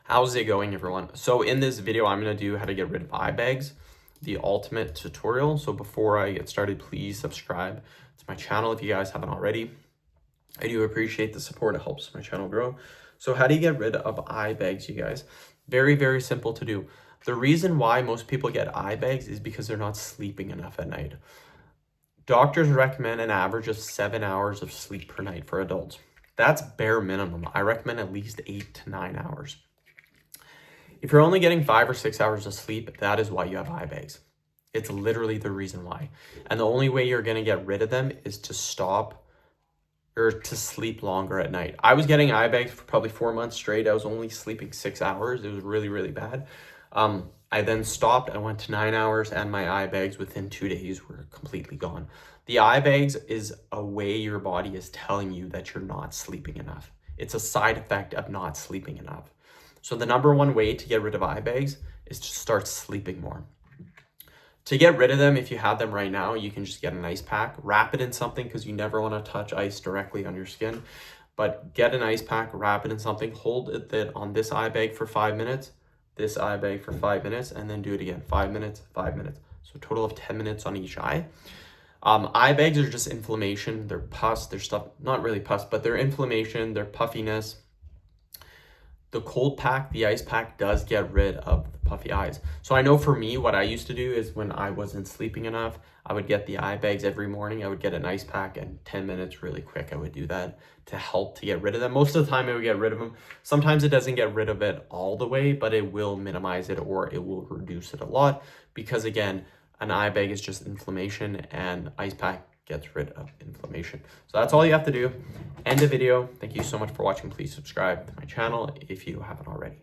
How's it going, everyone? So in this video, I'm going to do how to get rid of eye bags, the ultimate tutorial. So before I get started, please subscribe to my channel if you guys haven't already. I do appreciate the support. It helps my channel grow. So how do you get rid of eye bags, you guys? Very, very simple to do. The reason why most people get eye bags is because they're not sleeping enough at night. Doctors recommend an average of 7 hours of sleep per night for adults. That's bare minimum. I recommend at least 8 to 9 hours. If you're only getting 5 or 6 hours of sleep, that is why you have eye bags. It's literally the reason why. And the only way you're going to get rid of them is to stop or to sleep longer at night. I was getting eye bags for probably 4 months straight. I was only sleeping 6 hours. It was really, really bad. I then stopped. I went to 9 hours and my eye bags within 2 days were completely gone. The eye bags is a way your body is telling you that you're not sleeping enough. It's a side effect of not sleeping enough. So the number one way to get rid of eye bags is to start sleeping more. To get rid of them, if you have them right now, you can just get an ice pack, wrap it in something because you never want to touch ice directly on your skin. But get an ice pack, wrap it in something, hold it on this eye bag for 5 minutes, this eye bag for 5 minutes, and then do it again, 5 minutes, 5 minutes. So a total of 10 minutes on each eye. Eye bags are just inflammation. They're pus, they're stuff, not really pus, but they're inflammation, they're puffiness. The cold pack, the ice pack does get rid of the puffy eyes. So I know for me, what I used to do is when I wasn't sleeping enough, I would get the eye bags every morning. I would get an ice pack and 10 minutes really quick. I would do that to help to get rid of them. Most of the time I would get rid of them. Sometimes it doesn't get rid of it all the way, but it will minimize it or it will reduce it a lot because again, an eye bag is just inflammation and ice pack gets rid of inflammation. So that's all you have to do. End the video. Thank you so much for watching. Please subscribe to my channel if you haven't already.